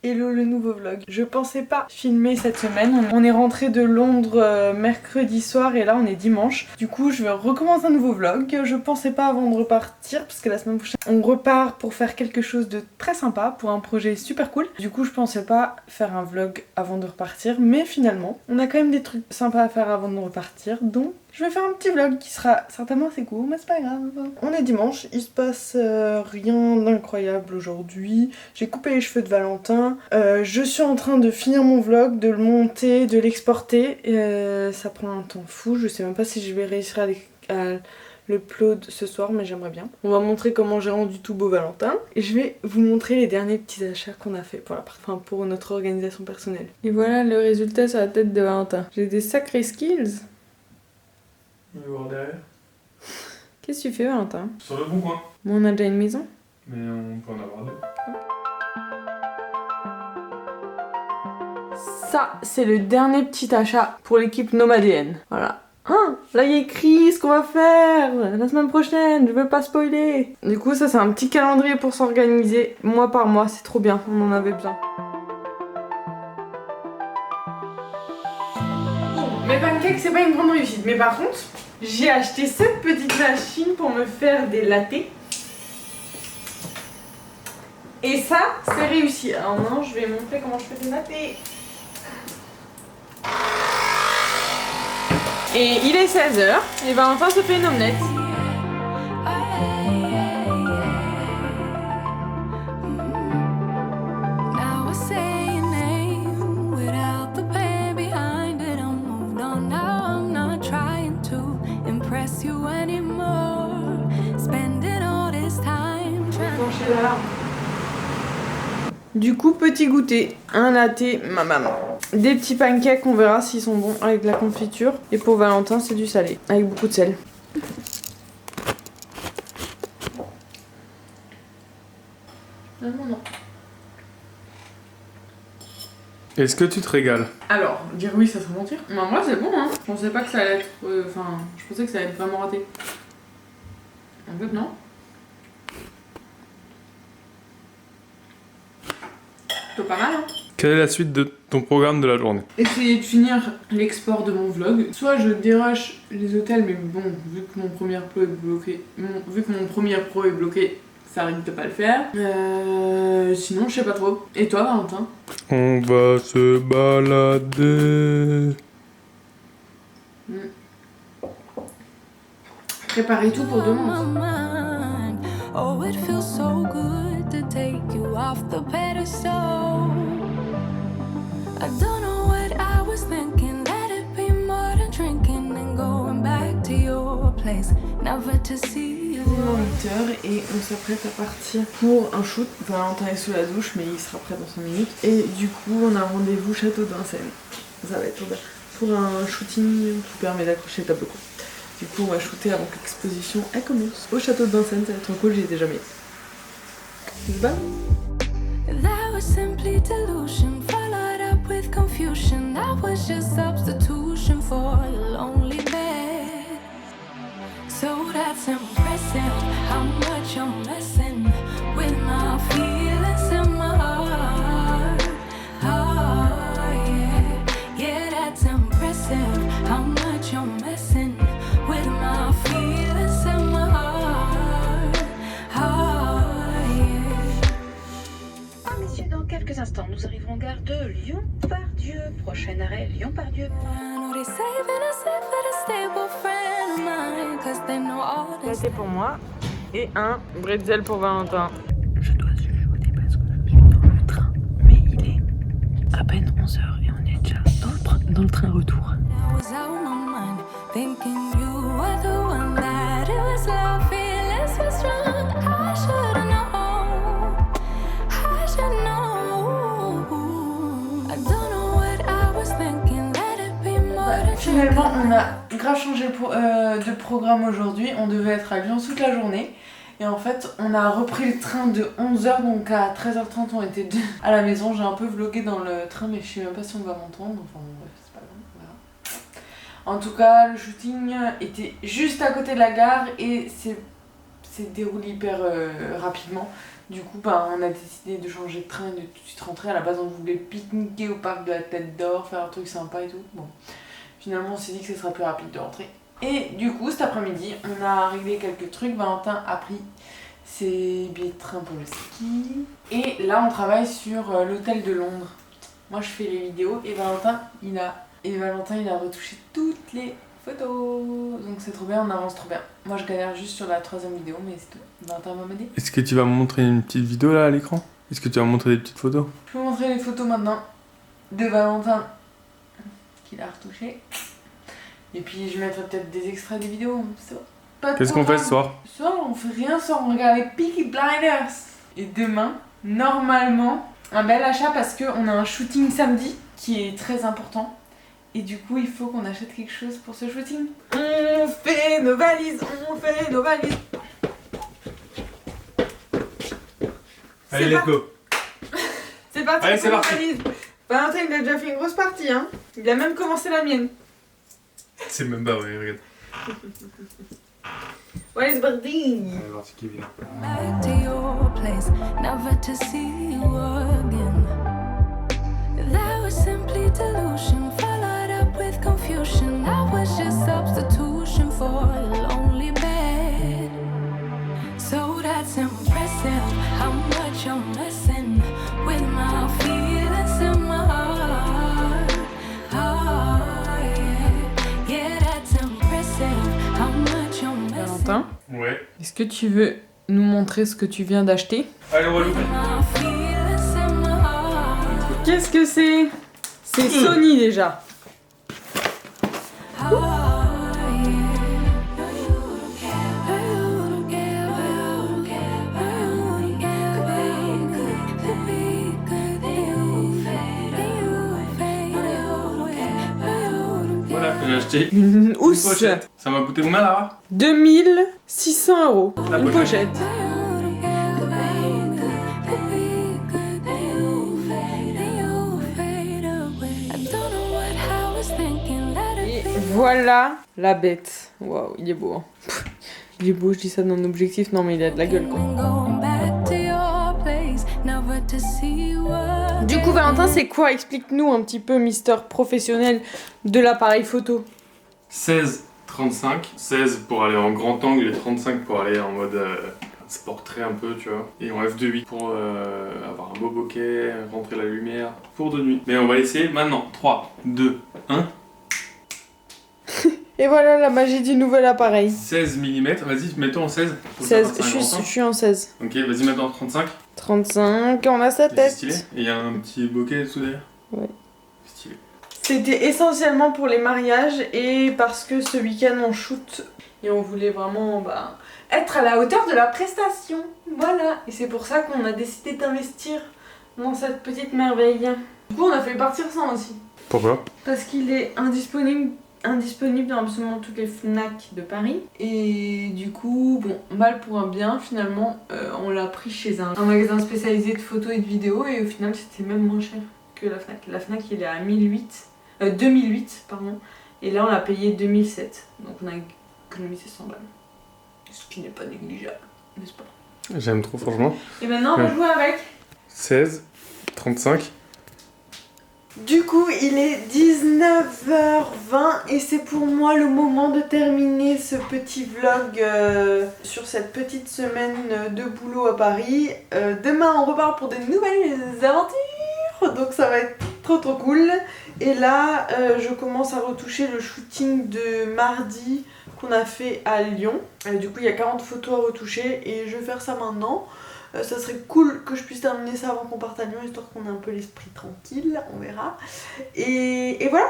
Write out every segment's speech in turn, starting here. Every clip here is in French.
Hello le nouveau vlog. Je pensais pas filmer cette semaine. On est rentré de Londres mercredi soir et là on est dimanche. Du coup je vais recommencer un nouveau vlog. Je pensais pas avant de repartir parce que la semaine prochaine on repart pour faire quelque chose de très sympa pour un projet super cool. Du coup je pensais pas faire un vlog avant de repartir mais finalement on a quand même des trucs sympas à faire avant de repartir donc je vais faire un petit vlog qui sera certainement assez court, mais c'est pas grave. On est dimanche, il se passe rien d'incroyable aujourd'hui. J'ai coupé les cheveux de Valentin. Je suis en train de finir mon vlog, de le monter, de l'exporter. Ça prend un temps fou, je sais même pas si je vais réussir à l'upload ce soir, mais j'aimerais bien. On va montrer comment j'ai rendu tout beau Valentin. Et je vais vous montrer les derniers petits achats qu'on a fait pour notre organisation personnelle. Et voilà le résultat sur la tête de Valentin. J'ai des sacrés skills. On va voir derrière. Qu'est-ce que tu fais Valentin? Sur le bon coin. Bon, on a déjà une maison. Mais on peut en avoir deux. Ça, c'est le dernier petit achat pour l'équipe nomadéenne. Voilà. Ah, là il y a écrit ce qu'on va faire la semaine prochaine, je veux pas spoiler. Du coup ça c'est un petit calendrier pour s'organiser mois par mois, c'est trop bien, on en avait besoin. Mes pancakes c'est pas une grande réussite, mais par contre j'ai acheté cette petite machine pour me faire des lattés. Et ça c'est réussi. Alors maintenant je vais montrer comment je fais des lattés. Et il est 16h et Valentin se fait une omelette. Du coup, petit goûter, un latte, ma maman. Des petits pancakes, on verra s'ils sont bons avec la confiture. Et pour Valentin, c'est du salé, avec beaucoup de sel. Non. Est-ce que tu te régales? Alors, dire oui, ça serait mentir. Mais en vrai, c'est bon, hein. Je pensais pas que ça allait être... je pensais que ça allait être vraiment raté. En fait, non. Plutôt pas mal, hein. Quelle est la suite de ton programme de la journée? Essayer de finir l'export de mon vlog. Soit je dérush les hôtels, mais bon, vu que mon premier pro est bloqué, ça risque de pas le faire. Sinon, je sais pas trop. Et toi, Valentin? On va se balader. Préparer tout pour demain. Oh, it feels so good to take you off the pedestal. I don't know what I was thinking. Let it be more than drinking and going back to your place. Never to see you. 8h et on s'apprête à partir pour un shoot. Valentin est sous la douche, mais il sera prêt dans 5 minutes. Et du coup, on a rendez-vous Château de Vincennes. Ça va être trop bien. Pour un shooting qui permet d'accrocher le tableau. Du coup, on va shooter avant que l'exposition commence. Au Château de Vincennes, ça va être trop cool, j'y étais jamais. Bye. That was simply delusion, followed up with confusion. That was just substitution for a lonely bed. So that's impressive, how much I'm messing with my feelings in my heart. Oh yeah, yeah, that's impressive, how much I'm messing with my feelings in my heart. Oh yeah. Messieurs, dans quelques instants, nous arriverons gare de Lyon-Part-Dieu. Prochain arrêt, Lyon-Part-Dieu. Latte pour moi et un bretzel pour Valentin. Je dois chuchoter parce que je suis dans le train, mais il est à peine 11h et on est déjà dans le train retour. Finalement, on a grave changé de programme aujourd'hui. On devait être à Lyon toute la journée. Et en fait, on a repris le train de 11h, donc à 13h30, on était à la maison. J'ai un peu vlogué dans le train, mais je sais même pas si on va m'entendre. Enfin, bref, c'est pas grave, on verra. En tout cas, le shooting était juste à côté de la gare et c'est déroulé hyper rapidement. Du coup, bah, on a décidé de changer de train et de tout de suite rentrer. À la base, on voulait pique-niquer au parc de la Tête d'Or, faire un truc sympa et tout. Bon, finalement, on s'est dit que ce serait plus rapide de rentrer. Et du coup, cet après-midi, on a réglé quelques trucs. Valentin a pris ses billets de train pour le ski. Et là, on travaille sur l'hôtel de Londres. Moi, je fais les vidéos et Valentin, il a retouché toutes les photos. Donc c'est trop bien, on avance trop bien. Moi, je galère juste sur la 3e vidéo, mais c'est tout. Valentin va m'aider. Est-ce que tu vas me montrer une petite vidéo là à l'écran? Est-ce que tu vas me montrer des petites photos? Je vais vous montrer les photos maintenant de Valentin qu'il a retouché. Et puis je mettrai peut-être des extraits des vidéos. Qu'est-ce qu'on fait ce soir? Ce soir, on fait rien, ce soir on regarde les Peaky Blinders. Et demain, normalement, un bel achat parce qu'on a un shooting samedi qui est très important. Et du coup, il faut qu'on achète quelque chose pour ce shooting. On fait nos valises, on fait nos valises. Allez, let's go. C'est parti. Allez, c'est pour nos parti. valises. Valentin, il a déjà fait une grosse partie, hein. Il a même commencé la mienne. C'est même pas vrai, regarde. Ouais, c'est parti. On va voir ce qui vient. Back to your place, never to see you again. That was simply delusion, followed up with confusion. That was just substitution for a lonely bed. So that's impressive, how much I'm messing with my feelings in my heart. Oh, yeah, yeah, that's impressive, how much I'm messing. Valentin, Ouais. est-ce que tu veux nous montrer ce que tu viens d'acheter? Allez, relou. My feelings in my heart. Qu'est-ce que c'est? C'est Sony déjà. Voilà, j'ai acheté Une une housse. pochette. Ça m'a coûté combien là? 2600 €. La Une pochette. pochette. Et voilà la bête. Waouh, il est beau. Hein. Il est beau, je dis ça dans l'objectif. Non, mais il a de la gueule quoi. Du coup, Valentin, c'est quoi? Explique-nous un petit peu, Mister Professionnel de l'appareil photo. 16, 35. 16 pour aller en grand angle et 35 pour aller en mode portrait un peu, tu vois. Et en f2.8 pour avoir un beau bokeh, rentrer la lumière pour de nuit. Mais on va essayer maintenant. 3, 2, 1. Et voilà la magie du nouvel appareil. 16 mm. Vas-y, mets-toi en 16. 16, je suis en 16. Ok, vas-y maintenant 35. 35, on a sa C'est tête. stylé. Et il y a un petit bokeh dessous derrière. Ouais. Stylé. C'était essentiellement pour les mariages et parce que ce week-end on shoot et on voulait vraiment être à la hauteur de la prestation. Voilà. Et c'est pour ça qu'on a décidé d'investir dans cette petite merveille. Du coup on a fait partir sans aussi. Pourquoi? Parce qu'il est indisponible dans absolument toutes les FNAC de Paris. Et du coup, bon, mal pour un bien, finalement, on l'a pris chez un magasin spécialisé de photos et de vidéos et au final c'était même moins cher que la FNAC. La FNAC il est à 2008, pardon, et là on l'a payé 2007. Donc on a économisé 100 balles. Ce qui n'est pas négligeable, n'est-ce pas? J'aime trop franchement. Et maintenant on va jouer avec. 16, 35. Du coup, il est 19h20 et c'est pour moi le moment de terminer ce petit vlog sur cette petite semaine de boulot à Paris. Demain, on repart pour de nouvelles aventures, donc ça va être trop cool. Et là, je commence à retoucher le shooting de mardi qu'on a fait à Lyon. Du coup, il y a 40 photos à retoucher et je vais faire ça maintenant. Ça serait cool que je puisse terminer ça avant qu'on parte à Lyon, histoire qu'on ait un peu l'esprit tranquille, on verra. Et voilà,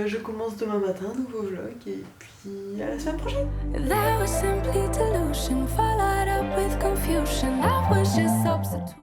je commence demain matin un nouveau vlog et puis à la semaine prochaine. That was simply delusion, followed up with confusion. That was just substitute.